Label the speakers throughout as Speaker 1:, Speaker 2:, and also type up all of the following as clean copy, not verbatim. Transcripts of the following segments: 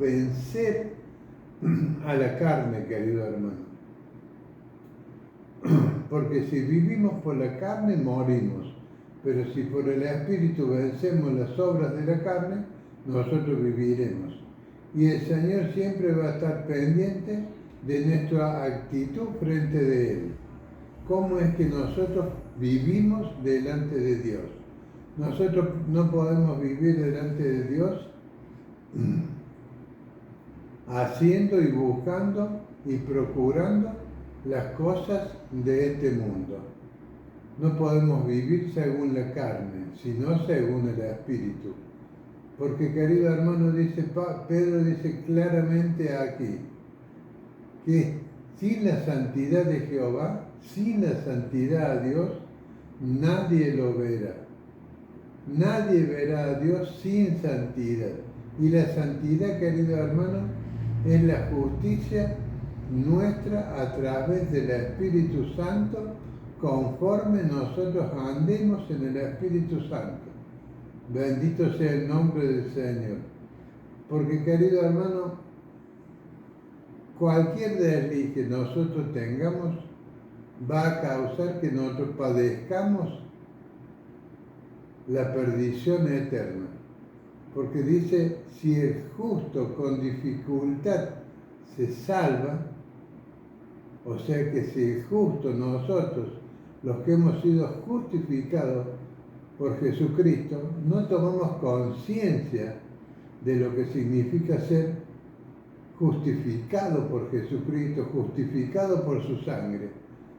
Speaker 1: vencer a la carne, querido hermano. Porque si vivimos por la carne, morimos. Pero si por el Espíritu vencemos las obras de la carne, nosotros viviremos. Y el Señor siempre va a estar pendiente de nuestra actitud frente de Él. ¿Cómo es que nosotros vivimos delante de Dios? Nosotros no podemos vivir delante de Dios haciendo y buscando y procurando las cosas de este mundo. No podemos vivir según la carne, sino según el Espíritu. Porque, querido hermano, Pedro dice claramente aquí, que sin la santidad de Jehová, sin la santidad a Dios, nadie lo verá. Nadie verá a Dios sin santidad. Y la santidad, querido hermano, es la justicia nuestra a través del Espíritu Santo, conforme nosotros andemos en el Espíritu Santo. Bendito sea el nombre del Señor. Porque, querido hermano, cualquier desliz que nosotros tengamos va a causar que nosotros padezcamos la perdición eterna. Porque dice, si el justo con dificultad se salva, o sea que si el justo, nosotros, los que hemos sido justificados por Jesucristo, no tomamos conciencia de lo que significa ser justificado por Jesucristo, justificado por su sangre.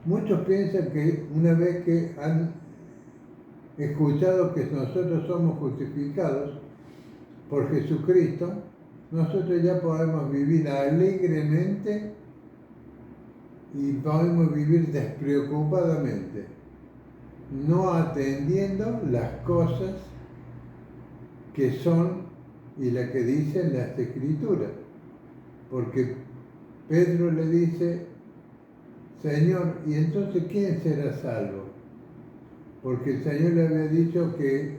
Speaker 1: Muchos piensan que una vez que han escuchado que nosotros somos justificados por Jesucristo, nosotros ya podemos vivir alegremente y podemos vivir despreocupadamente, no atendiendo las cosas que son y las que dicen las Escrituras. Porque Pedro le dice, Señor, ¿y entonces quién será salvo? Porque el Señor le había dicho que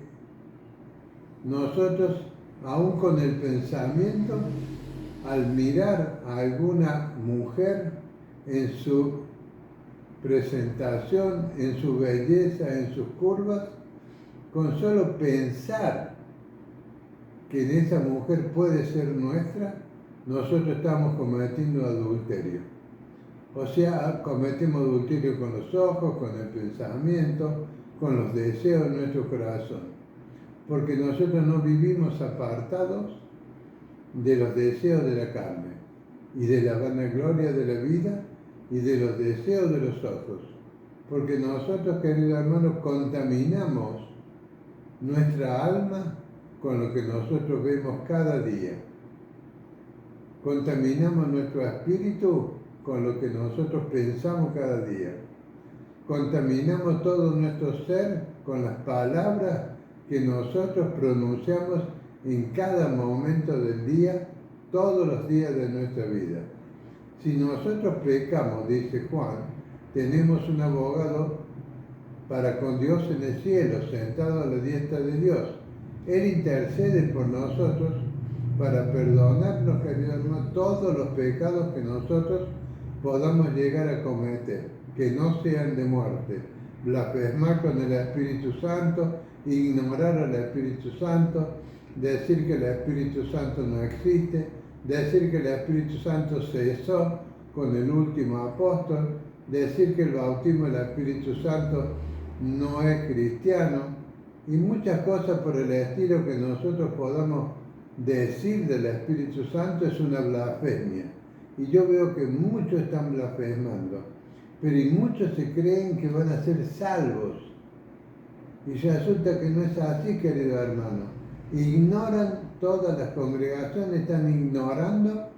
Speaker 1: nosotros, aún con el pensamiento, al mirar a alguna mujer en su presentación, en su belleza, en sus curvas, con solo pensar que en esa mujer puede ser nuestra, nosotros estamos cometiendo adulterio. O sea, cometemos adulterio con los ojos, con el pensamiento, con los deseos de nuestro corazón. Porque nosotros no vivimos apartados de los deseos de la carne y de la vanagloria de la vida y de los deseos de los ojos. Porque nosotros, queridos hermanos, contaminamos nuestra alma con lo que nosotros vemos cada día. Contaminamos nuestro espíritu con lo que nosotros pensamos cada día. Contaminamos todo nuestro ser con las palabras que nosotros pronunciamos en cada momento del día, todos los días de nuestra vida. Si nosotros pecamos, dice Juan, tenemos un abogado para con Dios en el cielo, sentado a la diestra de Dios. Él intercede por nosotros para perdonarnos, querido hermano, todos los pecados que nosotros podamos llegar a cometer, que no sean de muerte. Blasfemar con el Espíritu Santo, ignorar al Espíritu Santo, decir que el Espíritu Santo no existe, decir que el Espíritu Santo cesó con el último apóstol, decir que el bautismo del Espíritu Santo no es cristiano, y muchas cosas por el estilo que nosotros podamos decir del Espíritu Santo es una blasfemia. Y yo veo que muchos están blasfemando, pero y muchos se creen que van a ser salvos. Y resulta que no es así, querido hermano. Ignoran, todas las congregaciones están ignorando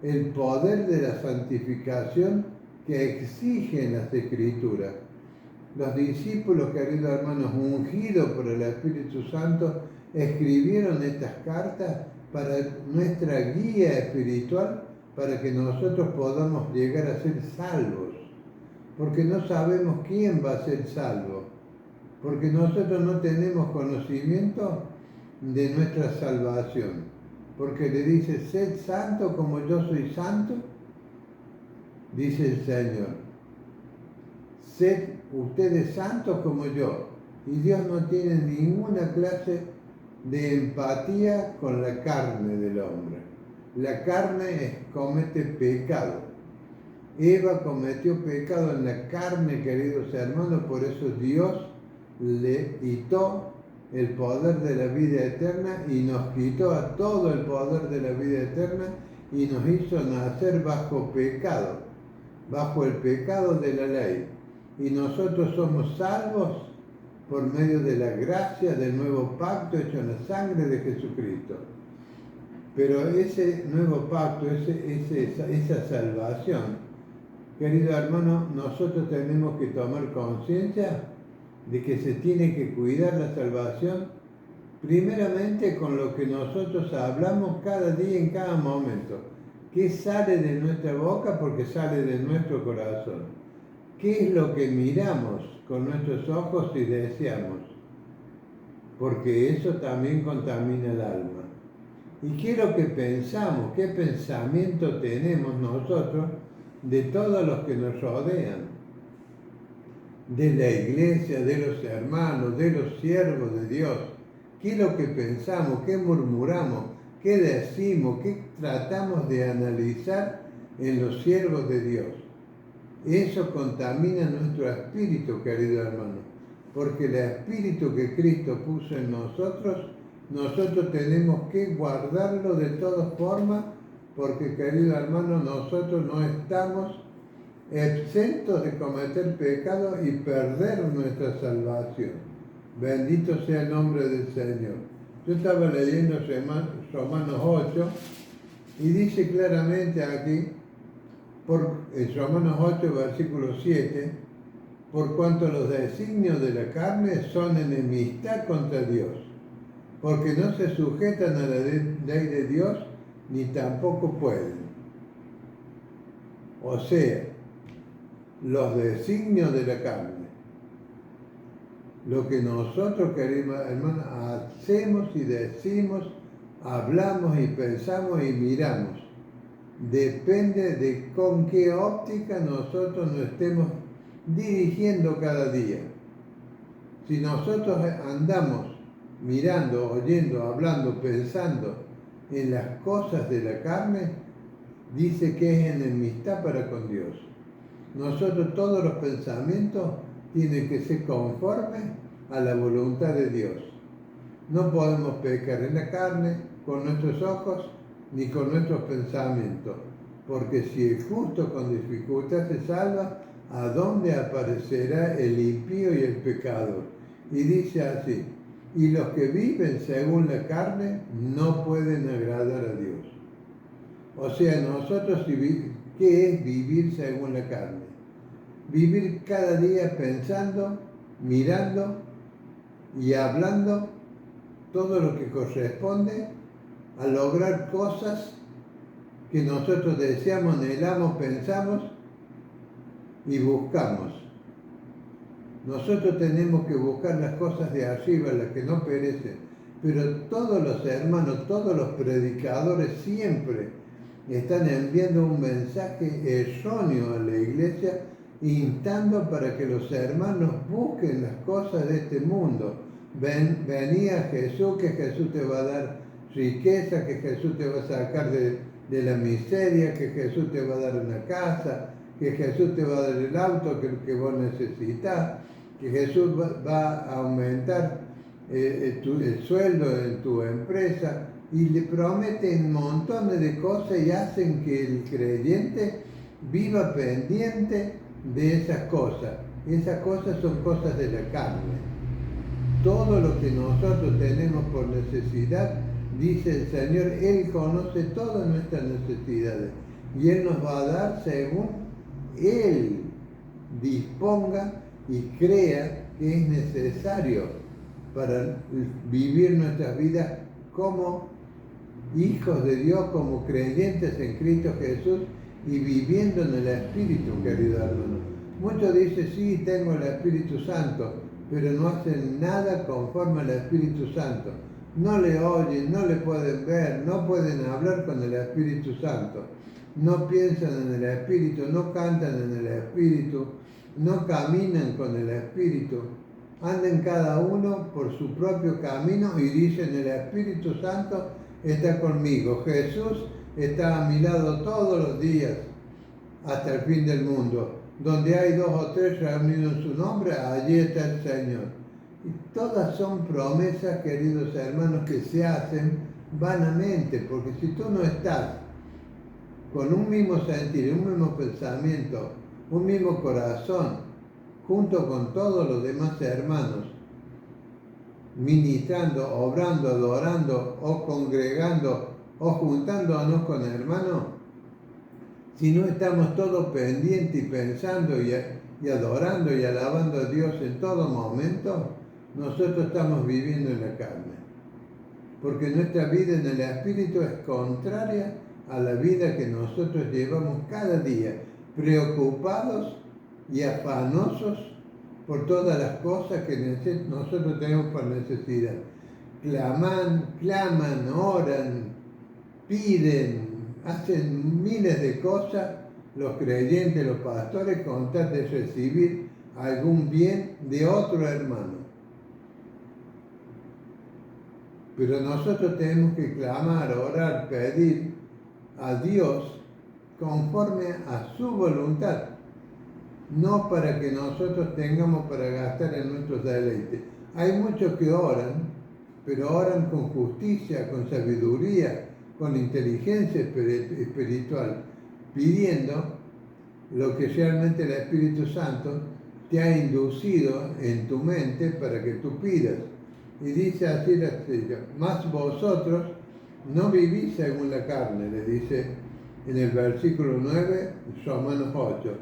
Speaker 1: el poder de la santificación que exigen las Escrituras. Los discípulos, queridos hermanos, ungidos por el Espíritu Santo, escribieron estas cartas para nuestra guía espiritual, para que nosotros podamos llegar a ser salvos. Porque no sabemos quién va a ser salvo. Porque nosotros no tenemos conocimiento de nuestra salvación. porque le dice, sed santo como yo soy santo, dice el Señor, sed ustedes santos como yo. Y Dios no tiene ninguna clase de empatía con la carne del hombre. La carne comete pecado. Eva cometió pecado en la carne, queridos hermanos, por eso Dios le quitó el poder de la vida eterna y nos quitó a todo el poder de la vida eterna y nos hizo nacer bajo pecado, bajo el pecado de la ley. Y nosotros somos salvos por medio de la gracia del nuevo pacto hecho en la sangre de Jesucristo. Pero ese nuevo pacto, esa salvación, querido hermano, nosotros tenemos que tomar conciencia de que se tiene que cuidar la salvación primeramente con lo que nosotros hablamos cada día, en cada momento. ¿Qué sale de nuestra boca? Porque sale de nuestro corazón. ¿Qué es lo que miramos con nuestros ojos y deseamos? Porque eso también contamina el alma. ¿Y qué es lo que pensamos? ¿Qué pensamiento tenemos nosotros de todos los que nos rodean? De la iglesia, de los hermanos, de los siervos de Dios. ¿Qué es lo que pensamos? ¿Qué murmuramos? ¿Qué decimos? ¿Qué tratamos de analizar en los siervos de Dios? Eso contamina nuestro espíritu, querido hermano, porque el espíritu que Cristo puso en nosotros tenemos que guardarlo de todas formas, porque, querido hermano, nosotros no estamos exentos de cometer pecado y perder nuestra salvación. Bendito sea el nombre del Señor. Yo estaba leyendo Romanos 8 y dice claramente aquí, en Romanos 8, versículo 7, por cuanto los designios de la carne son enemistad contra Dios, porque no se sujetan a la ley de Dios, ni tampoco pueden. O sea, los designios de la carne, lo que nosotros, queridos hermanos, hacemos y decimos, hablamos y pensamos y miramos, depende de con qué óptica nosotros nos estemos dirigiendo cada día. Si nosotros andamos mirando, oyendo, hablando, pensando en las cosas de la carne, dice que es enemistad para con Dios. Nosotros todos los pensamientos tienen que ser conformes a la voluntad de Dios. No podemos pecar en la carne con nuestros ojos ni con nuestros pensamientos, porque si el justo con dificultad se salva, ¿a dónde aparecerá el impío y el pecador? Y dice así, y los que viven según la carne no pueden agradar a Dios. O sea, nosotros, ¿qué es vivir según la carne? Vivir cada día pensando, mirando y hablando todo lo que corresponde a lograr cosas que nosotros deseamos, anhelamos, pensamos y buscamos. Nosotros tenemos que buscar las cosas de arriba, las que no perecen. Pero todos los hermanos, todos los predicadores siempre están enviando un mensaje erróneo a la iglesia, instando para que los hermanos busquen las cosas de este mundo. Venía Jesús, que Jesús te va a dar riqueza, que Jesús te va a sacar de la miseria, que Jesús te va a dar una casa, que Jesús te va a dar el auto que vos necesitas, que Jesús va a aumentar el sueldo en tu empresa, y le prometen montones de cosas y hacen que el creyente viva pendiente de esas cosas. Esas cosas son cosas de la carne. Todo lo que nosotros tenemos por necesidad, dice el Señor, Él conoce todas nuestras necesidades y Él nos va a dar según Él disponga y crea que es necesario para vivir nuestras vidas como hijos de Dios, como creyentes en Cristo Jesús y viviendo en el Espíritu, querido hermano. Muchos dicen, sí, tengo el Espíritu Santo, pero no hacen nada conforme al Espíritu Santo. no le oyen, no le pueden ver, no pueden hablar con el Espíritu Santo, no piensan en el Espíritu, no cantan en el Espíritu, no caminan con el Espíritu, andan cada uno por su propio camino y dicen: el Espíritu Santo está conmigo, Jesús está a mi lado todos los días hasta el fin del mundo. Donde hay 2 o 3 reunidos en su nombre, allí está el Señor. Y todas son promesas, queridos hermanos, que se hacen vanamente, porque si tú no estás con un mismo sentir, un mismo pensamiento, un mismo corazón, junto con todos los demás hermanos, ministrando, obrando, adorando o congregando o juntándonos con hermanos, si no estamos todos pendientes y pensando y adorando y alabando a Dios en todo momento, nosotros estamos viviendo en la carne. Porque nuestra vida en el Espíritu es contraria a la vida que nosotros llevamos cada día, preocupados y afanosos por todas las cosas que nosotros tenemos por necesidad. Claman, oran, piden, hacen miles de cosas los creyentes, los pastores, con tal de recibir algún bien de otro hermano. Pero nosotros tenemos que clamar, orar, pedir a Dios conforme a su voluntad, no para que nosotros tengamos para gastar en nuestros deleites. Hay muchos que oran, pero oran con justicia, con sabiduría, con inteligencia espiritual, pidiendo lo que realmente el Espíritu Santo te ha inducido en tu mente para que tú pidas. Y dice así la Escritura: mas vosotros no vivís según la carne, le dice en el versículo 9, Romanos 8,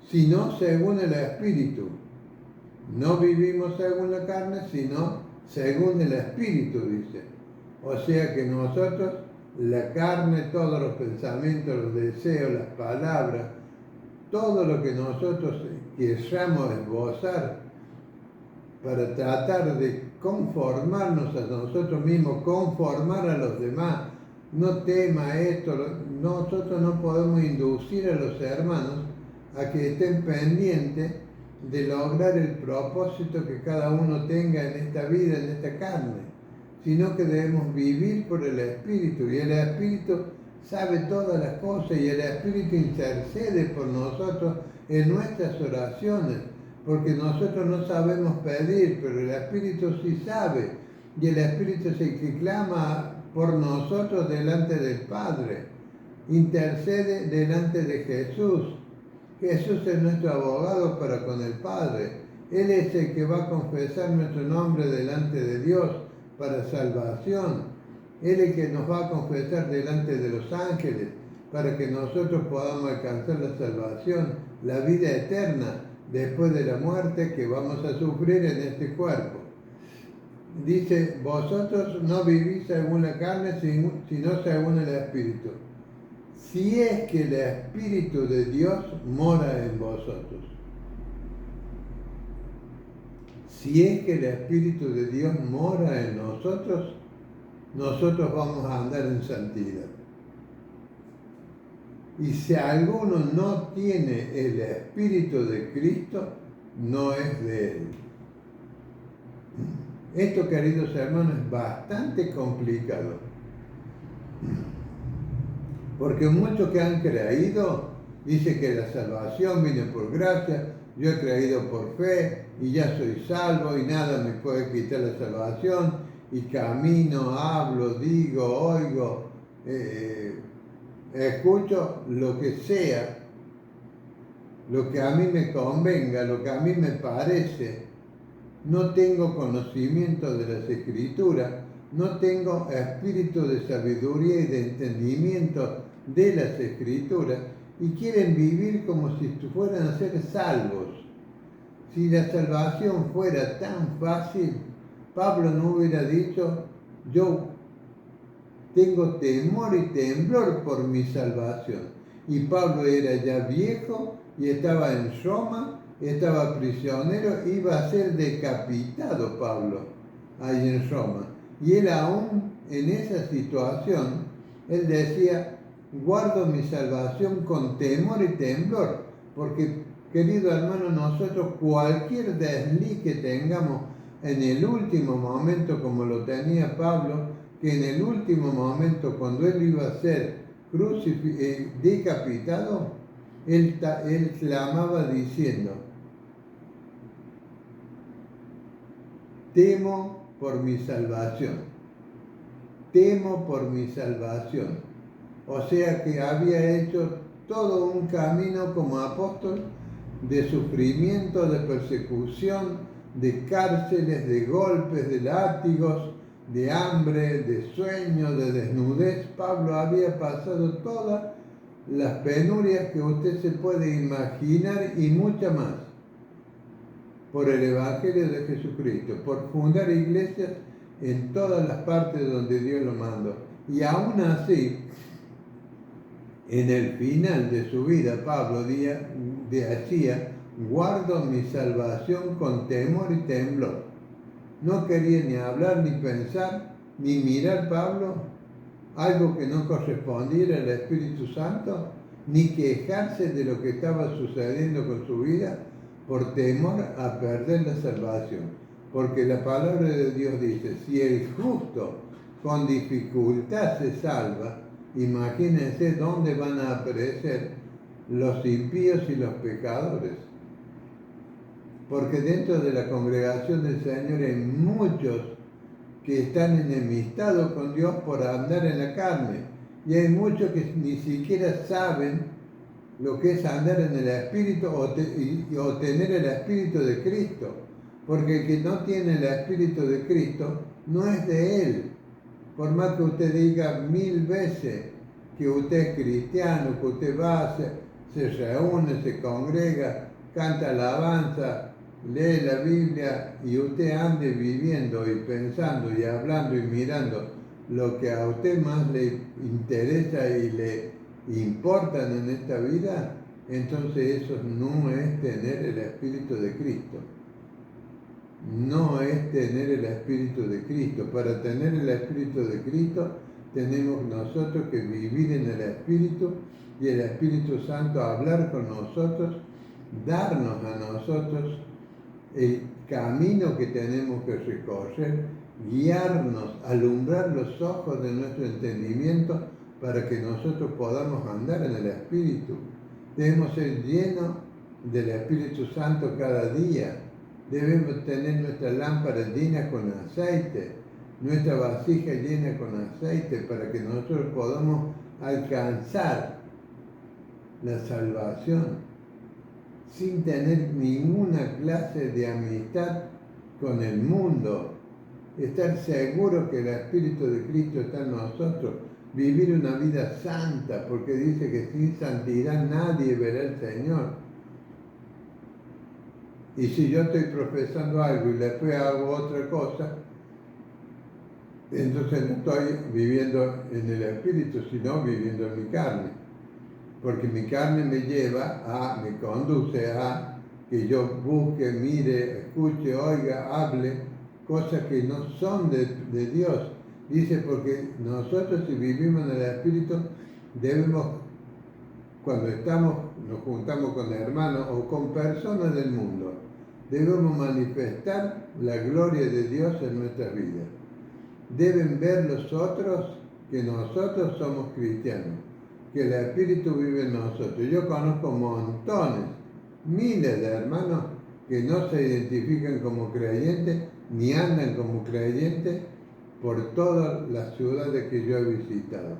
Speaker 1: sino según el Espíritu. No vivimos según la carne, sino según el Espíritu, dice. O sea que nosotros, la carne, todos los pensamientos, los deseos, las palabras, todo lo que nosotros queramos esbozar para tratar de conformarnos a nosotros mismos, conformar a los demás, no tema esto, nosotros no podemos inducir a los hermanos a que estén pendientes de lograr el propósito que cada uno tenga en esta vida, en esta carne, sino que debemos vivir por el Espíritu, y el Espíritu sabe todas las cosas, y el Espíritu intercede por nosotros en nuestras oraciones, porque nosotros no sabemos pedir, pero el Espíritu sí sabe, y el Espíritu es el que clama por nosotros delante del Padre, intercede delante de Jesús. Jesús es nuestro abogado para con el Padre. Él es el que va a confesar nuestro nombre delante de Dios para salvación. Él es el que nos va a confesar delante de los ángeles para que nosotros podamos alcanzar la salvación, la vida eterna después de la muerte que vamos a sufrir en este cuerpo. Dice: vosotros no vivís según la carne, sino según el Espíritu. Si es que el Espíritu de Dios mora en vosotros. Si es que el Espíritu de Dios mora en nosotros, nosotros vamos a andar en santidad. Y si alguno no tiene el Espíritu de Cristo, no es de él. Esto, queridos hermanos, es bastante complicado. Porque muchos que han creído dicen que la salvación viene por gracia, yo he creído por fe y ya soy salvo y nada me puede quitar la salvación, y camino, hablo, digo, oigo, escucho lo que sea, lo que a mí me convenga, lo que a mí me parece. No tengo conocimiento de las Escrituras, no tengo espíritu de sabiduría y de entendimiento de las Escrituras, y quieren vivir como si fueran a ser salvos. Si la salvación fuera tan fácil, Pablo no hubiera dicho: yo tengo temor y temblor por mi salvación. Y Pablo era ya viejo y estaba en Roma, estaba prisionero, iba a ser decapitado Pablo. ahí en Roma. Y él aún en esa situación, él decía, guardo mi salvación con temor y temblor, porque, querido hermano, nosotros cualquier desliz que tengamos en el último momento, como lo tenía Pablo, que en el último momento, cuando él iba a ser decapitado, él clamaba diciendo, temo por mi salvación, temo por mi salvación. O sea que había hecho todo un camino como apóstol de sufrimiento, de persecución, de cárceles, de golpes, de látigos, de hambre, de sueño, de desnudez. Pablo había pasado todas las penurias que usted se puede imaginar y muchas más por el Evangelio de Jesucristo, por fundar iglesias en todas las partes donde Dios lo mandó. Y aún así, en el final de su vida, Pablo decía, guardo mi salvación con temor y temblor. No quería ni hablar, ni pensar, ni mirar Pablo algo que no correspondiera al Espíritu Santo, ni quejarse de lo que estaba sucediendo con su vida por temor a perder la salvación. Porque la palabra de Dios dice, si el justo con dificultad se salva, imagínense dónde van a aparecer los impíos y los pecadores. Porque dentro de la congregación del Señor hay muchos que están enemistados con Dios por andar en la carne. Y hay muchos que ni siquiera saben lo que es andar en el Espíritu o tener el Espíritu de Cristo. Porque el que no tiene el Espíritu de Cristo no es de Él. Por más que usted diga 1000 veces que usted es cristiano, que usted va, se reúne, se congrega, canta alabanza, lee la Biblia y usted ande viviendo y pensando y hablando y mirando lo que a usted más le interesa y le importan en esta vida, entonces eso no es tener el Espíritu de Cristo. No es tener el Espíritu de Cristo. Para tener el Espíritu de Cristo tenemos nosotros que vivir en el Espíritu y el Espíritu Santo hablar con nosotros, darnos a nosotros el camino que tenemos que recorrer, guiarnos, alumbrar los ojos de nuestro entendimiento para que nosotros podamos andar en el Espíritu. Debemos ser llenos del Espíritu Santo cada día. Debemos tener nuestra lámpara llena con aceite, nuestra vasija llena con aceite para que nosotros podamos alcanzar la salvación sin tener ninguna clase de amistad con el mundo. Estar seguro que el Espíritu de Cristo está en nosotros. Vivir una vida santa, porque dice que sin santidad nadie verá al Señor. Y si yo estoy profesando algo y después hago otra cosa, entonces no estoy viviendo en el Espíritu, sino viviendo en mi carne. Porque mi carne me conduce a que yo busque, mire, escuche, oiga, hable, cosas que no son de Dios. Dice, porque nosotros si vivimos en el Espíritu, debemos, cuando nos juntamos con hermanos o con personas del mundo, debemos manifestar la gloria de Dios en nuestras vidas. Deben ver los otros que nosotros somos cristianos, que el Espíritu vive en nosotros. Yo conozco montones, miles de hermanos que no se identifican como creyentes ni andan como creyentes por todas las ciudades que yo he visitado.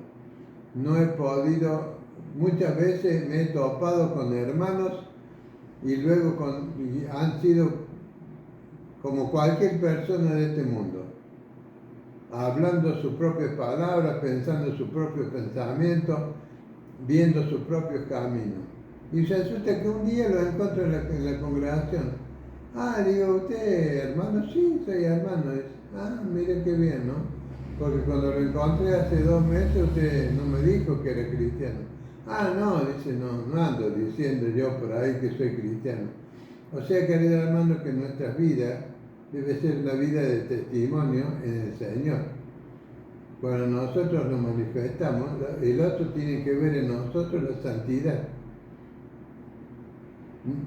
Speaker 1: No he podido, muchas veces me he topado con hermanos y luego han sido como cualquier persona de este mundo, hablando sus propias palabras, pensando sus propios pensamientos, viendo sus propios caminos. Y resulta que un día lo encuentro en la congregación. Digo, ¿usted hermano? Sí, soy hermano. Mire qué bien, ¿no? Porque cuando lo encontré hace 2 meses, usted no me dijo que era cristiano. No, dice, no ando diciendo yo por ahí que soy cristiano. O sea, querido hermano, que nuestras vidas debe ser una vida de testimonio en el Señor. Cuando nosotros nos manifestamos, el otro tiene que ver en nosotros la santidad.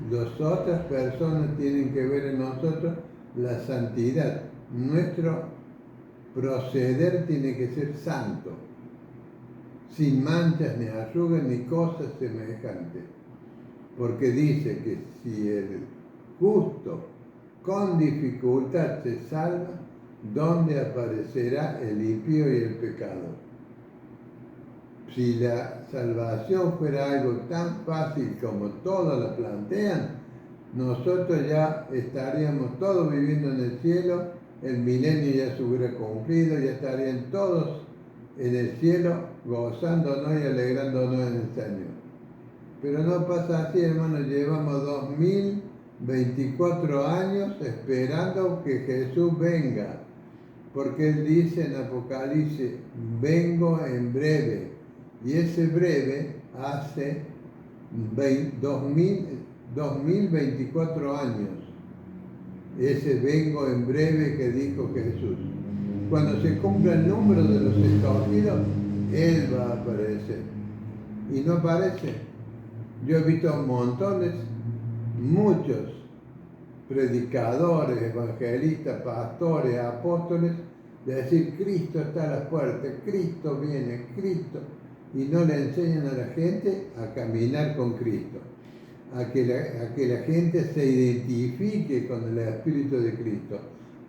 Speaker 1: Las otras personas tienen que ver en nosotros la santidad. Nuestro proceder tiene que ser santo, sin manchas, ni arrugas, ni cosas semejantes. Porque dice que si el justo con dificultad se salva, ¿dónde aparecerá el impío y el pecador? Si la salvación fuera algo tan fácil como todos la plantean, nosotros ya estaríamos todos viviendo en el cielo, el milenio ya se hubiera cumplido, ya estarían todos en el cielo gozándonos y alegrándonos en el Señor. Pero no pasa así, hermanos, llevamos 2024 años esperando que Jesús venga, porque Él dice en Apocalipsis, vengo en breve. Y ese breve hace 2024 años. Ese vengo en breve que dijo Jesús. Cuando se cumpla el número de los escogidos, Él va a aparecer. Y no aparece. Yo he visto montones, muchos predicadores, evangelistas, pastores, apóstoles, de decir, Cristo está a la puerta, Cristo viene, Cristo. Y no le enseñan a la gente a caminar con Cristo, a que la gente se identifique con el Espíritu de Cristo.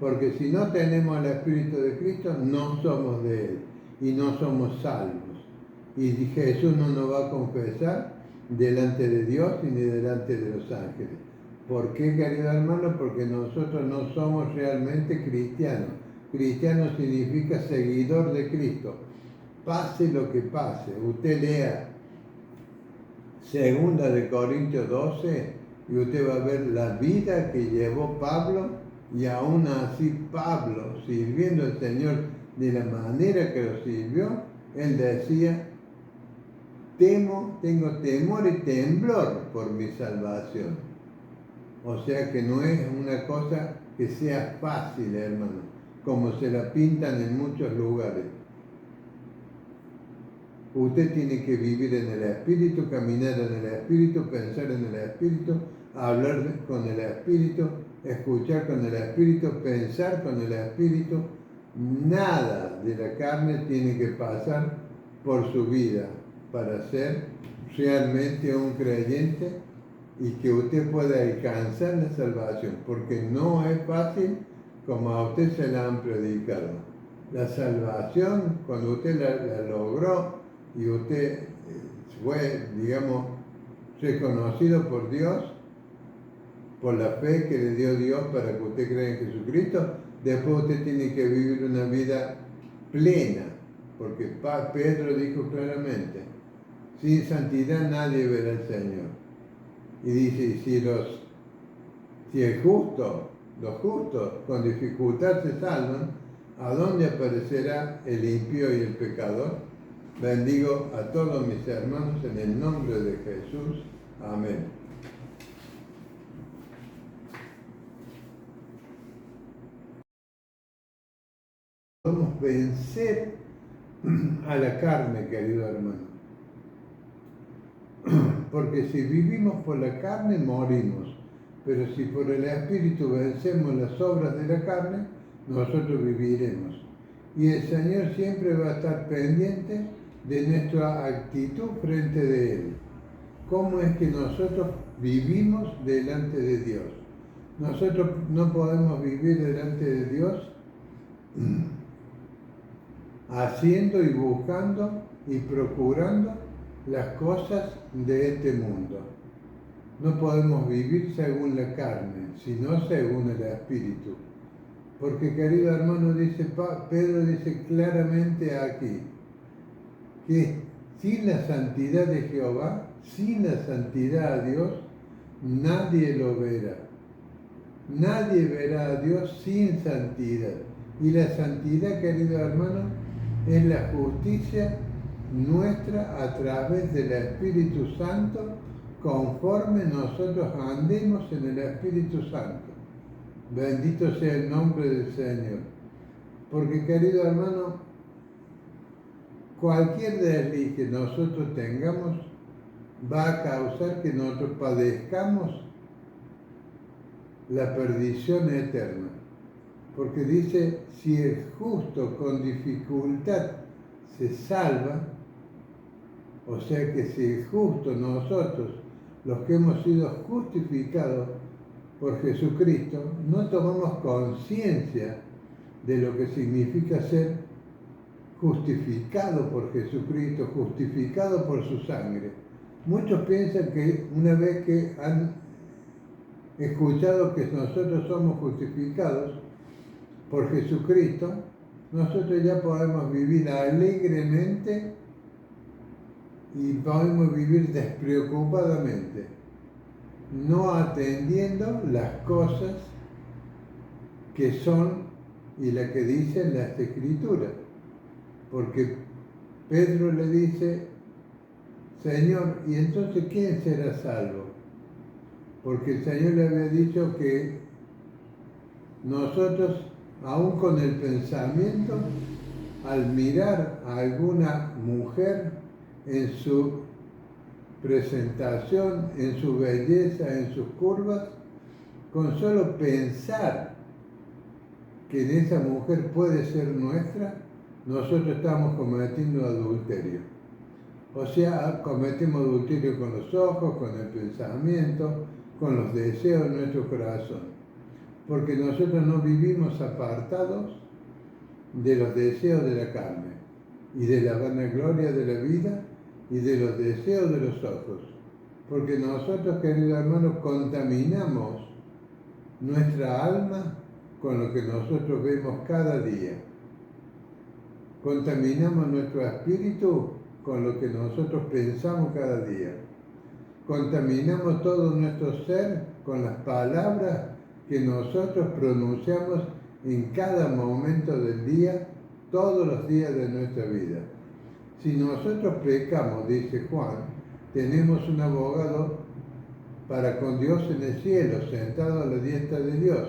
Speaker 1: Porque si no tenemos el Espíritu de Cristo, no somos de Él y no somos salvos. Y Jesús no nos va a confesar delante de Dios ni delante de los ángeles. ¿Por qué, querido hermano? Porque nosotros no somos realmente cristianos. Cristiano significa seguidor de Cristo. Pase lo que pase, usted lea 2 de Corintios 12 y usted va a ver la vida que llevó Pablo, y aún así Pablo, sirviendo al Señor de la manera que lo sirvió, él decía, tengo temor y temblor por mi salvación. O sea que no es una cosa que sea fácil, hermano, como se la pintan en muchos lugares. Usted tiene que vivir en el Espíritu, caminar en el Espíritu, pensar en el Espíritu, hablar con el Espíritu, escuchar con el Espíritu, pensar con el Espíritu. Nada de la carne tiene que pasar por su vida para ser realmente un creyente y que usted pueda alcanzar la salvación, porque no es fácil como a usted se la han predicado. La salvación, cuando usted la logró, y usted fue, digamos, reconocido por Dios, por la fe que le dio Dios para que usted crea en Jesucristo, después usted tiene que vivir una vida plena, porque Pedro dijo claramente, sin santidad nadie verá al Señor. Y dice, si el justo, los justos con dificultad se salvan, ¿a dónde aparecerá el impío y el pecador? Bendigo a todos mis hermanos en el nombre de Jesús. Amén. Podemos vencer a la carne, querido hermano. Porque si vivimos por la carne, morimos. Pero si por el Espíritu vencemos las obras de la carne, nosotros viviremos. Y el Señor siempre va a estar pendiente de nuestra actitud frente de Él. ¿Cómo es que nosotros vivimos delante de Dios? Nosotros no podemos vivir delante de Dios haciendo y buscando y procurando las cosas de este mundo. No podemos vivir según la carne, sino según el Espíritu. Porque, querido hermano, Pedro dice claramente aquí, que sin la santidad de Jehová, sin la santidad a Dios, nadie lo verá. Nadie verá a Dios sin santidad. Y la santidad, querido hermano, es la justicia nuestra a través del Espíritu Santo, conforme nosotros andemos en el Espíritu Santo. Bendito sea el nombre del Señor. Porque, querido hermano, cualquier desliz que nosotros tengamos va a causar que nosotros padezcamos la perdición eterna. Porque dice, si el justo con dificultad se salva, o sea que si el justo, nosotros, los que hemos sido justificados por Jesucristo, no tomamos conciencia de lo que significa ser justificado por Jesucristo, justificado por su sangre. Muchos piensan que una vez que han escuchado que nosotros somos justificados por Jesucristo, nosotros ya podemos vivir alegremente y podemos vivir despreocupadamente, no atendiendo las cosas que son y las que dicen las Escrituras. Porque Pedro le dice, Señor, ¿y entonces quién será salvo? Porque el Señor le había dicho que nosotros, aún con el pensamiento, al mirar a alguna mujer en su presentación, en su belleza, en sus curvas, con solo pensar que en esa mujer puede ser nuestra, nosotros estamos cometiendo adulterio. O sea, cometemos adulterio con los ojos, con el pensamiento, con los deseos de nuestro corazón. Porque nosotros no vivimos apartados de los deseos de la carne y de la vanagloria de la vida y de los deseos de los ojos. Porque nosotros, queridos hermanos, contaminamos nuestra alma con lo que nosotros vemos cada día. Contaminamos nuestro espíritu con lo que nosotros pensamos cada día. Contaminamos todo nuestro ser con las palabras que nosotros pronunciamos en cada momento del día, todos los días de nuestra vida. Si nosotros pecamos, dice Juan, tenemos un abogado para con Dios en el cielo, sentado a la diestra de Dios.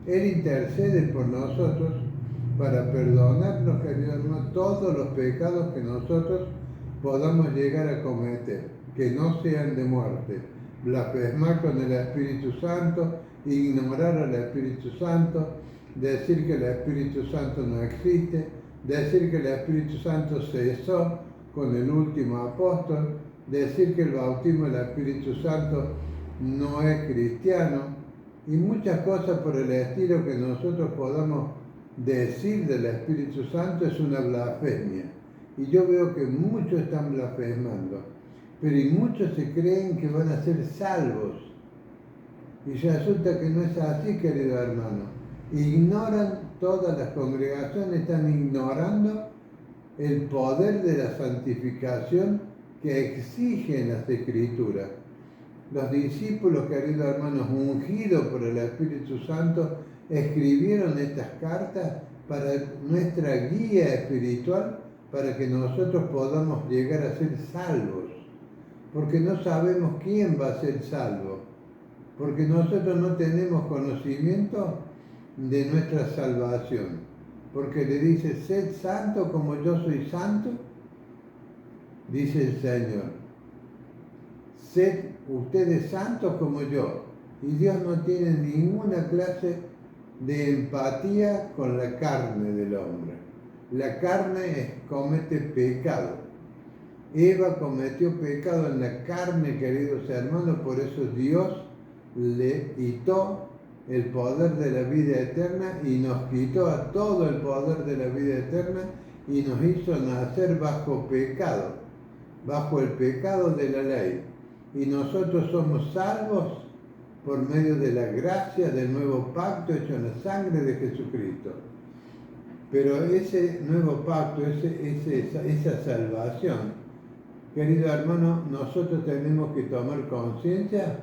Speaker 1: Él intercede por nosotros para perdonarnos, querido hermano, todos los pecados que nosotros podamos llegar a cometer, que no sean de muerte. Blasfemar con el Espíritu Santo, ignorar al Espíritu Santo, decir que el Espíritu Santo no existe, decir que el Espíritu Santo cesó con el último apóstol, decir que el bautismo del Espíritu Santo no es cristiano, y muchas cosas por el estilo que nosotros podamos decir del Espíritu Santo es una blasfemia. Y yo veo que muchos están blasfemando, pero y muchos se creen que van a ser salvos. Y resulta que no es así, querido hermano. Ignoran, todas las congregaciones están ignorando el poder de la santificación que exigen las Escrituras. Los discípulos, queridos hermanos, ungidos por el Espíritu Santo, escribieron estas cartas para nuestra guía espiritual, para que nosotros podamos llegar a ser salvos. Porque no sabemos quién va a ser salvo. Porque nosotros no tenemos conocimiento de nuestra salvación. Porque le dice, sed santo como yo soy santo, dice el Señor. Sed ustedes santos como yo. Y Dios no tiene ninguna clase de empatía con la carne del hombre. La carne comete pecado. Eva cometió pecado en la carne, queridos hermanos, por eso Dios le quitó el poder de la vida eterna y nos quitó a todo el poder de la vida eterna y nos hizo nacer bajo pecado, bajo el pecado de la ley. Y nosotros somos salvos por medio de la gracia del nuevo pacto hecho en la sangre de Jesucristo. Pero ese nuevo pacto, esa salvación, querido hermano, nosotros tenemos que tomar conciencia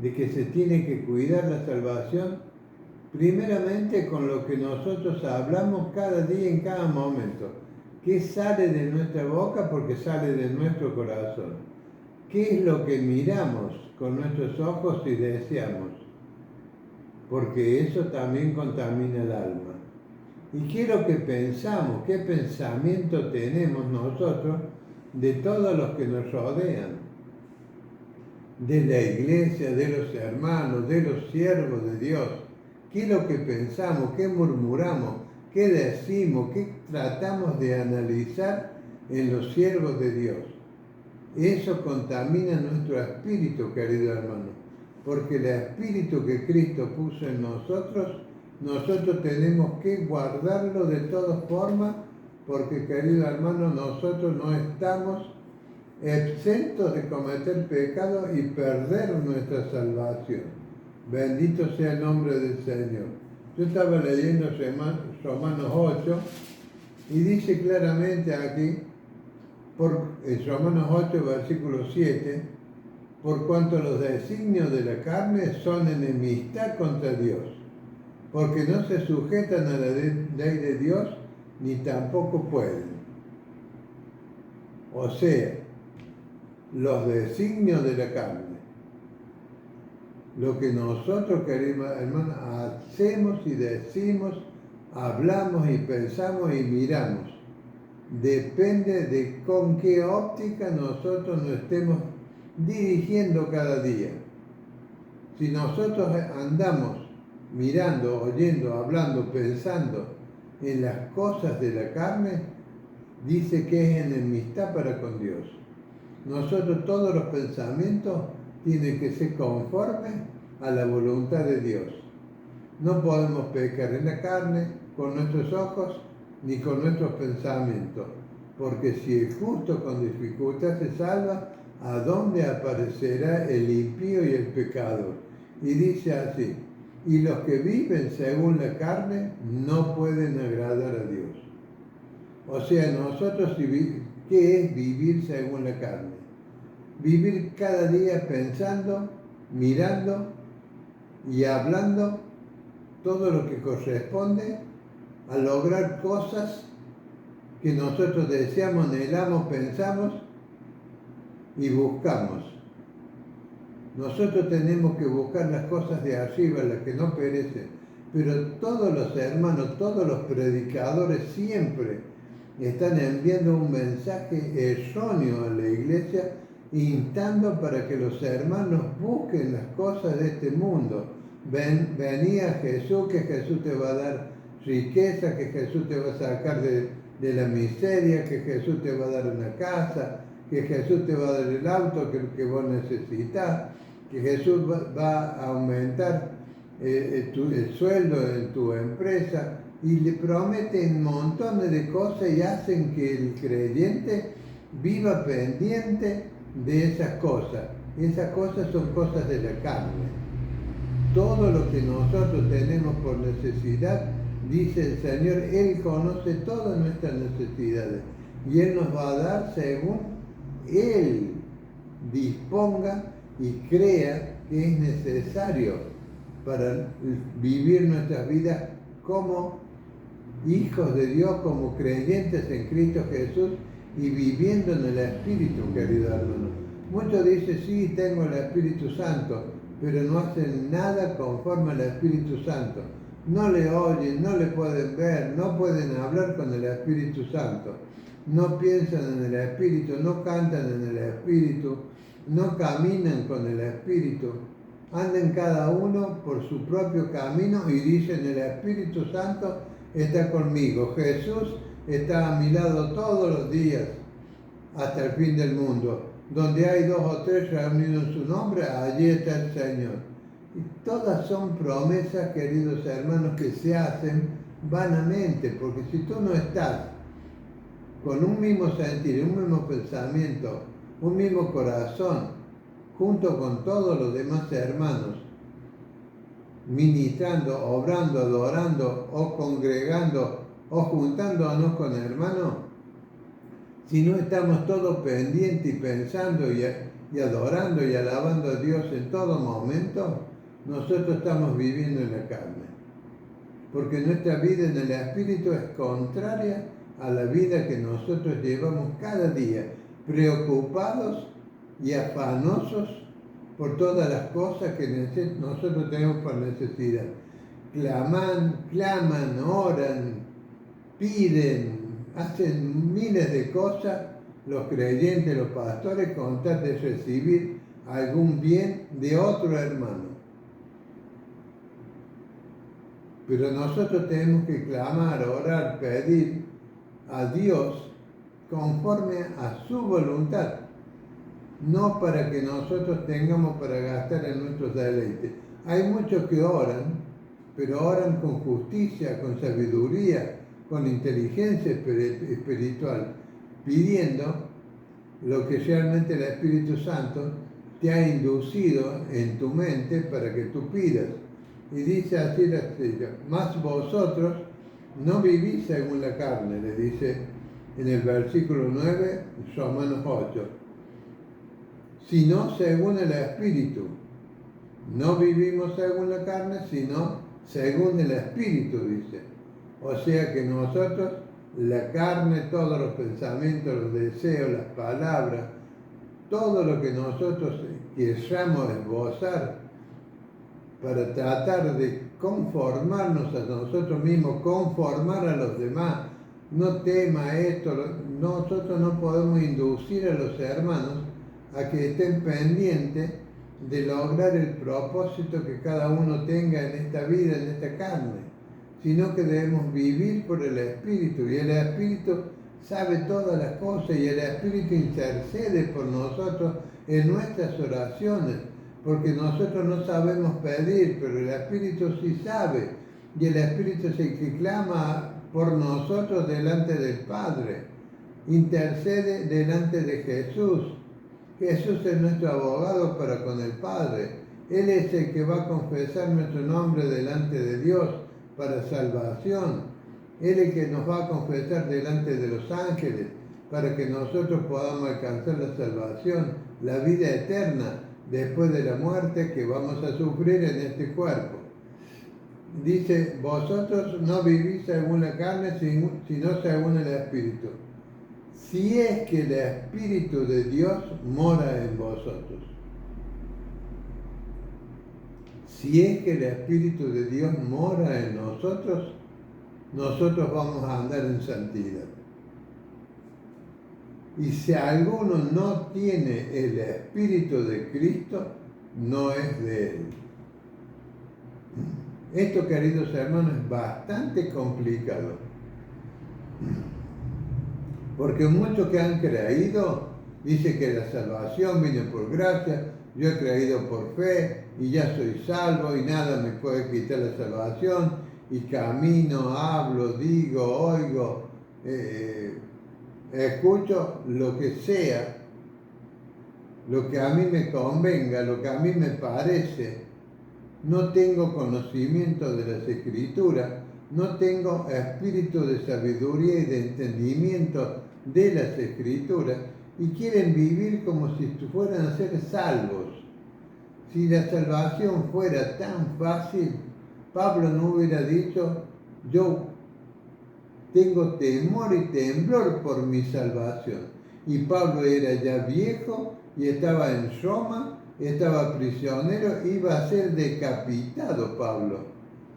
Speaker 1: de que se tiene que cuidar la salvación primeramente con lo que nosotros hablamos cada día, en cada momento. ¿Qué sale de nuestra boca? Porque sale de nuestro corazón. ¿Qué es lo que miramos con nuestros ojos y deseamos? porque eso también contamina el alma. Y quiero que pensamos, qué pensamiento tenemos nosotros de todos los que nos rodean, de la iglesia, de los hermanos, de los siervos de Dios. ¿Qué es lo que pensamos? ¿Qué murmuramos? ¿Qué decimos? ¿Qué tratamos de analizar en los siervos de Dios? Eso contamina nuestro espíritu, querido hermano, porque el espíritu que Cristo puso en nosotros tenemos que guardarlo de todas formas, porque, querido hermano, nosotros no estamos exentos de cometer pecado y perder nuestra salvación. Bendito sea el nombre del Señor. Yo estaba leyendo Romanos 8 y dice claramente aquí, en Romanos 8, versículo 7, por cuanto los designios de la carne son enemistad contra Dios, porque no se sujetan a la ley de Dios, ni tampoco pueden. O sea, los designios de la carne, lo que nosotros, queridos hermanos, hacemos y decimos, hablamos y pensamos y miramos, depende de con qué óptica nosotros nos estemos dirigiendo cada día. Si nosotros andamos mirando, oyendo, hablando, pensando en las cosas de la carne, dice que es enemistad para con Dios. Nosotros todos los pensamientos tienen que ser conformes a la voluntad de Dios. No podemos pecar en la carne con nuestros ojos ni con nuestros pensamientos, porque si el justo con dificultad se salva, ¿a dónde aparecerá el impío y el pecador? Y dice así, y los que viven según la carne no pueden agradar a Dios. O sea, nosotros, ¿qué es vivir según la carne? Vivir cada día pensando, mirando y hablando todo lo que corresponde a lograr cosas que nosotros deseamos, anhelamos, pensamos y buscamos. Nosotros tenemos que buscar las cosas de arriba, las que no perecen. Pero todos los hermanos, todos los predicadores siempre están enviando un mensaje erróneo a la iglesia, instando para que los hermanos busquen las cosas de este mundo. Venía Jesús, que Jesús te va a dar riqueza, que Jesús te va a sacar de la miseria, que Jesús te va a dar una casa, que Jesús te va a dar el auto que vos necesitas, que Jesús va a aumentar el sueldo en tu empresa, y le prometen montones de cosas y hacen que el creyente viva pendiente de esas cosas. Esas cosas son cosas de la carne. Todo lo que nosotros tenemos por necesidad, dice el Señor, Él conoce todas nuestras necesidades y Él nos va a dar según Él disponga y crea que es necesario para vivir nuestras vidas como hijos de Dios, como creyentes en Cristo Jesús y viviendo en el Espíritu, querido hermano. Muchos dicen, sí, tengo el Espíritu Santo, pero no hacen nada conforme al Espíritu Santo. No le oyen, no le pueden ver, no pueden hablar con el Espíritu Santo. No piensan en el Espíritu, no cantan en el Espíritu, no caminan con el Espíritu. Andan cada uno por su propio camino y dicen, el Espíritu Santo está conmigo. Jesús está a mi lado todos los días hasta el fin del mundo. Donde hay 2 o 3 reunidos en su nombre, allí está el Señor. Y todas son promesas, queridos hermanos, que se hacen vanamente, porque si tú no estás con un mismo sentir, un mismo pensamiento, un mismo corazón, junto con todos los demás hermanos, ministrando, obrando, adorando o congregando o juntándonos con hermanos, si no estamos todos pendientes y pensando y adorando y alabando a Dios en todo momento, nosotros estamos viviendo en la carne. Porque nuestra vida en el Espíritu es contraria a la vida que nosotros llevamos cada día, preocupados y afanosos por todas las cosas que nosotros tenemos por necesidad. claman, oran, piden, hacen miles de cosas los creyentes, los pastores, con tal de recibir algún bien de otro hermano. Pero nosotros tenemos que clamar, orar, pedir a Dios conforme a su voluntad, no para que nosotros tengamos para gastar en nuestros deleites. Hay muchos que oran, pero oran con justicia, con sabiduría, con inteligencia espiritual, pidiendo lo que realmente el Espíritu Santo te ha inducido en tu mente para que tú pidas. Y dice así la estrella: mas vosotros no vivís según la carne, le dice en el versículo 9, Romanos 8, sino según el Espíritu. No vivimos según la carne, sino según el Espíritu, dice. O sea que nosotros, la carne, todos los pensamientos, los deseos, las palabras, todo lo que nosotros queramos esbozar para tratar de conformarnos a nosotros mismos, conformar a los demás, no tema esto, nosotros no podemos inducir a los hermanos a que estén pendientes de lograr el propósito que cada uno tenga en esta vida, en esta carne, sino que debemos vivir por el Espíritu, y el Espíritu sabe todas las cosas, y el Espíritu intercede por nosotros en nuestras oraciones, porque nosotros no sabemos pedir, pero el Espíritu sí sabe, y el Espíritu es el que clama por nosotros delante del Padre, intercede delante de Jesús. Jesús es nuestro abogado para con el Padre. Él es el que va a confesar nuestro nombre delante de Dios para salvación. Él es el que nos va a confesar delante de los ángeles para que nosotros podamos alcanzar la salvación, la vida eterna después de la muerte que vamos a sufrir en este cuerpo. Dice: vosotros no vivís según la carne, sino según el Espíritu. Si es que el Espíritu de Dios mora en vosotros. Si es que el Espíritu de Dios mora en nosotros, nosotros vamos a andar en santidad. Y si alguno no tiene el Espíritu de Cristo, no es de él. Esto, queridos hermanos, es bastante complicado. Porque muchos que han creído dicen que la salvación viene por gracia, yo he creído por fe y ya soy salvo y nada me puede quitar la salvación, y camino, hablo, digo, oigo, escucho lo que sea, lo que a mí me convenga, lo que a mí me parece. No tengo conocimiento de las Escrituras, no tengo espíritu de sabiduría y de entendimiento de las Escrituras, y quieren vivir como si fueran a ser salvos. Si la salvación fuera tan fácil, Pablo no hubiera dicho: yo tengo temor y temblor por mi salvación. Y Pablo era ya viejo y estaba en Roma, estaba prisionero, iba a ser decapitado Pablo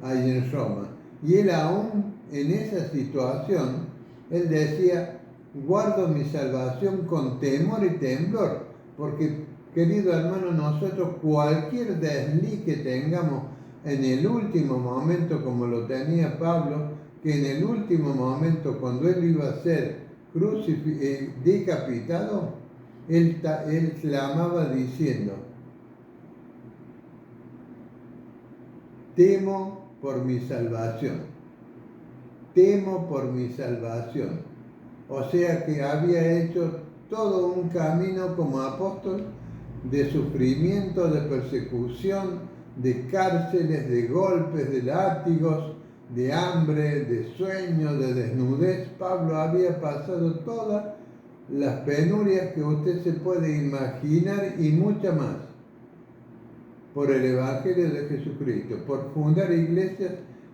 Speaker 1: ahí en Roma. Y él aún en esa situación, él decía: guardo mi salvación con temor y temblor, porque, querido hermano, nosotros cualquier desliz que tengamos en el último momento, como lo tenía Pablo, que en el último momento, cuando él iba a ser decapitado, él clamaba diciendo: temo por mi salvación, temo por mi salvación. O sea que había hecho todo un camino como apóstol de sufrimiento, de persecución, de cárceles, de golpes, de látigos, de hambre, de sueño, de desnudez. Pablo había pasado todas las penurias que usted se puede imaginar y muchas más por el Evangelio de Jesucristo, por fundar iglesias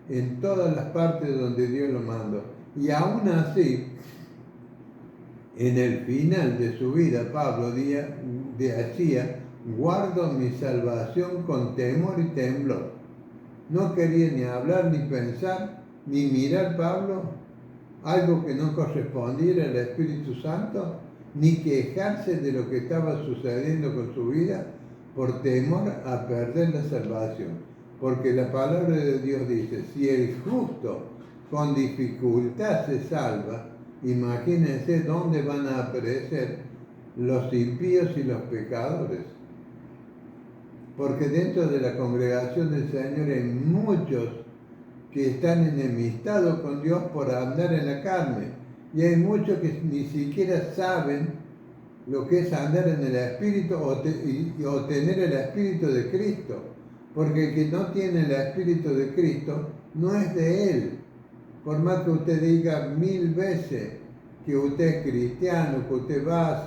Speaker 1: en todas las partes donde Dios lo mandó. Y aún así, en el final de su vida, Pablo decía: guardo mi salvación con temor y temblor. No quería ni hablar, ni pensar, ni mirar Pablo algo que no correspondiera al Espíritu Santo, ni quejarse de lo que estaba sucediendo con su vida por temor a perder la salvación. Porque la palabra de Dios dice, si el justo con dificultad se salva, imagínense dónde van a aparecer los impíos y los pecadores. Porque dentro de la congregación del Señor hay muchos que están enemistados con Dios por andar en la carne. Y hay muchos que ni siquiera saben lo que es andar en el Espíritu o tener el Espíritu de Cristo. Porque el que no tiene el Espíritu de Cristo no es de Él. Por más que usted diga 1000 veces que usted es cristiano, que usted va,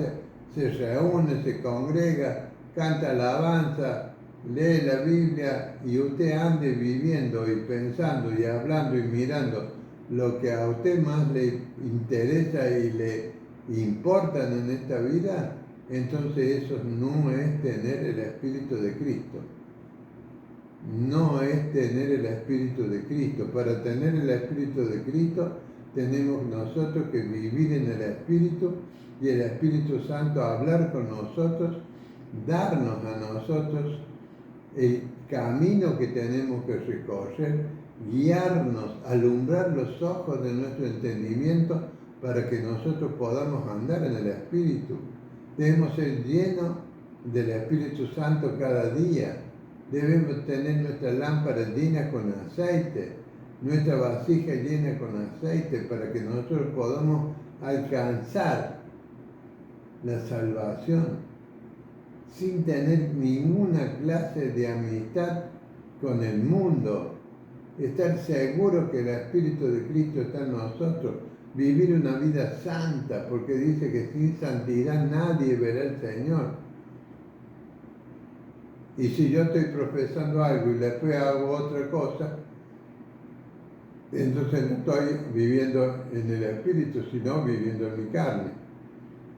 Speaker 1: se reúne, se congrega, canta alabanza, lee la Biblia y usted ande viviendo y pensando y hablando y mirando lo que a usted más le interesa y le importan en esta vida, entonces eso no es tener el Espíritu de Cristo. No es tener el Espíritu de Cristo. Para tener el Espíritu de Cristo tenemos nosotros que vivir en el Espíritu y el Espíritu Santo hablar con nosotros, darnos a nosotros el camino que tenemos que recorrer, guiarnos, alumbrar los ojos de nuestro entendimiento para que nosotros podamos andar en el Espíritu. Debemos ser llenos del Espíritu Santo cada día. Debemos tener nuestra lámpara llena con aceite, nuestra vasija llena con aceite para que nosotros podamos alcanzar la salvación sin tener ninguna clase de amistad con el mundo. Estar seguro que el Espíritu de Cristo está en nosotros. Vivir una vida santa, porque dice que sin santidad nadie verá al Señor. Y si yo estoy profesando algo y después hago otra cosa, entonces no estoy viviendo en el Espíritu, sino viviendo en mi carne.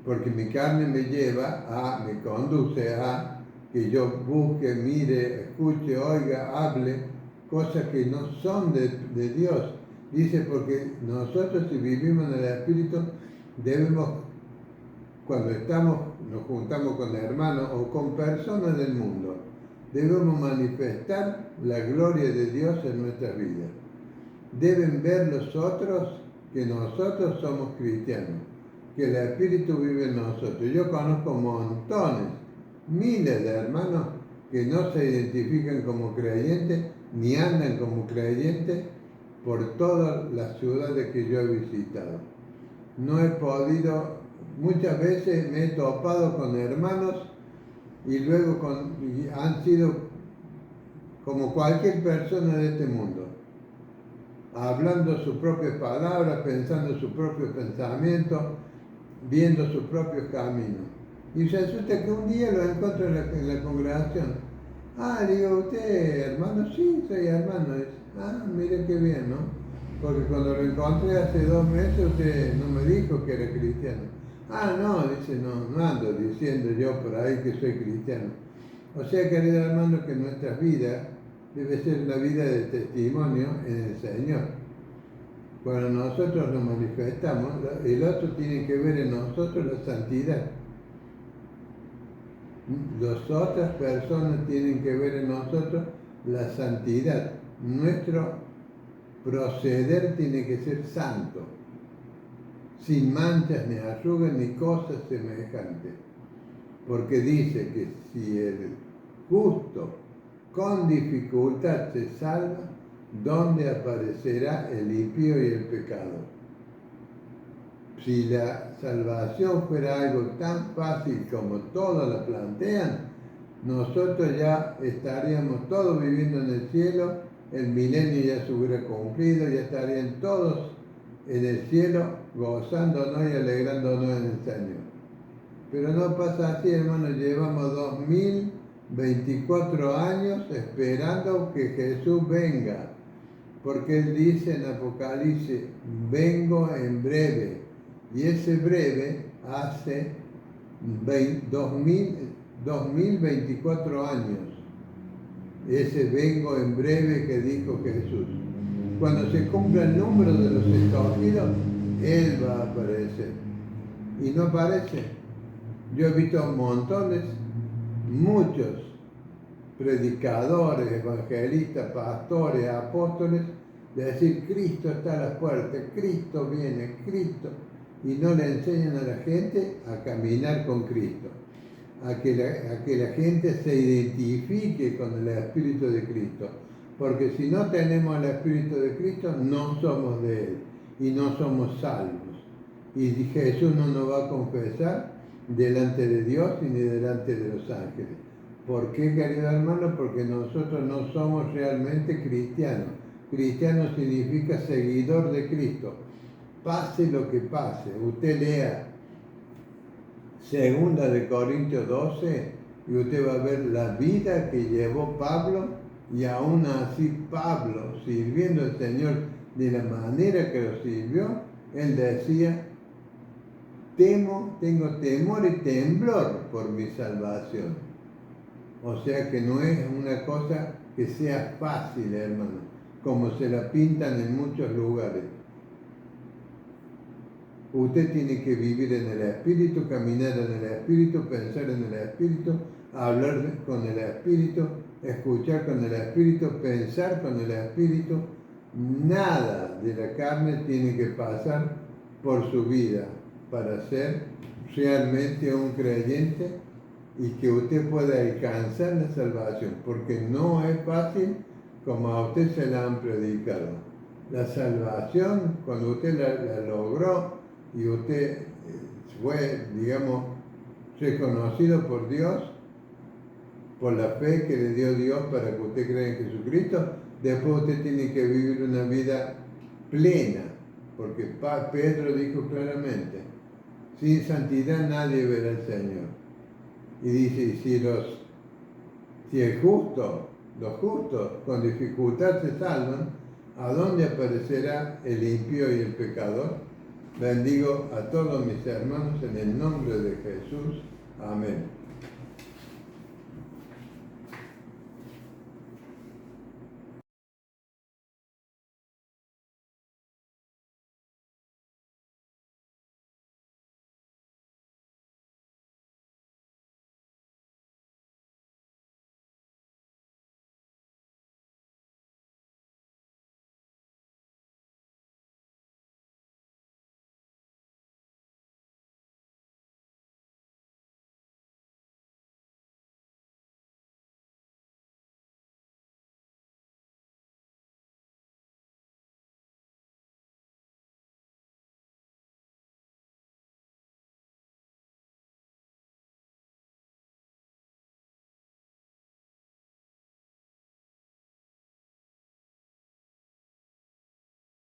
Speaker 1: Porque mi carne me conduce a que yo busque, mire, escuche, oiga, hable, cosas que no son de Dios. Dice, porque nosotros si vivimos en el Espíritu, debemos, cuando nos juntamos con hermanos o con personas del mundo, debemos manifestar la gloria de Dios en nuestras vidas. Deben ver los otros que nosotros somos cristianos, que el Espíritu vive en nosotros. Yo conozco montones, miles de hermanos que no se identifican como creyentes ni andan como creyentes por todas las ciudades que yo he visitado. No he podido, muchas veces me he topado con hermanos y luego han sido como cualquier persona de este mundo, hablando sus propias palabras, pensando sus propios pensamientos, viendo sus propios caminos. Y resulta que un día lo encuentro en la congregación. Digo, ¿usted hermano? Sí, soy hermano. Mire qué bien, ¿no? Porque cuando lo encontré hace 2 meses, usted no me dijo que era cristiano. No, dice, no ando diciendo yo por ahí que soy cristiano. O sea, querido hermano, que nuestra vida debe ser una vida de testimonio en el Señor. Cuando nosotros nos manifestamos, el otro tiene que ver en nosotros la santidad. Las otras personas tienen que ver en nosotros la santidad. Nuestro proceder tiene que ser santo, sin manchas ni arrugas ni cosas semejantes. Porque dice que si el justo con dificultad se salva, ¿dónde aparecerá el impío y el pecador? Si la salvación fuera algo tan fácil como todos la plantean, nosotros ya estaríamos todos viviendo en el cielo, el milenio ya se hubiera cumplido, ya estarían todos en el cielo gozándonos y alegrándonos en el Señor. Pero no pasa así, hermanos, llevamos 2024 años esperando que Jesús venga, porque Él dice en Apocalipsis, vengo en breve. Y ese breve hace 2024 años. ese vengo en breve que dijo Jesús. Cuando se cumpla el número de los escogidos, Él va a aparecer. Y no aparece. Yo he visto montones, muchos predicadores, evangelistas, pastores, apóstoles, de decir Cristo está a la puerta, Cristo viene, Cristo. Y no le enseñan a la gente a caminar con Cristo, a que la gente se identifique con el Espíritu de Cristo. Porque si no tenemos el Espíritu de Cristo, no somos de Él y no somos salvos. Y Jesús no nos va a confesar delante de Dios ni delante de los ángeles. ¿Por qué, querido hermano? Porque nosotros no somos realmente cristianos. Cristiano significa seguidor de Cristo. Pase lo que pase. Usted lea 2 de Corintios 12 y usted va a ver la vida que llevó Pablo, y aún así Pablo, sirviendo al Señor de la manera que lo sirvió, él decía: tengo temor y temblor por mi salvación. O sea que no es una cosa que sea fácil, hermano, como se la pintan en muchos lugares. Usted tiene que vivir en el Espíritu, caminar en el Espíritu, pensar en el Espíritu, hablar con el Espíritu, escuchar con el Espíritu, pensar con el Espíritu. Nada de la carne tiene que pasar por su vida para ser realmente un creyente y que usted pueda alcanzar la salvación, porque no es fácil como a usted se la han predicado. La salvación, cuando usted la logró y usted fue, digamos, reconocido por Dios, por la fe que le dio Dios para que usted crea en Jesucristo, después usted tiene que vivir una vida plena, porque Pedro dijo claramente: sin santidad nadie verá al Señor. Y dice: si el justo, los justos con dificultad se salvan, ¿a dónde aparecerá el impío y el pecador? Bendigo a todos mis hermanos en el nombre de Jesús. Amén.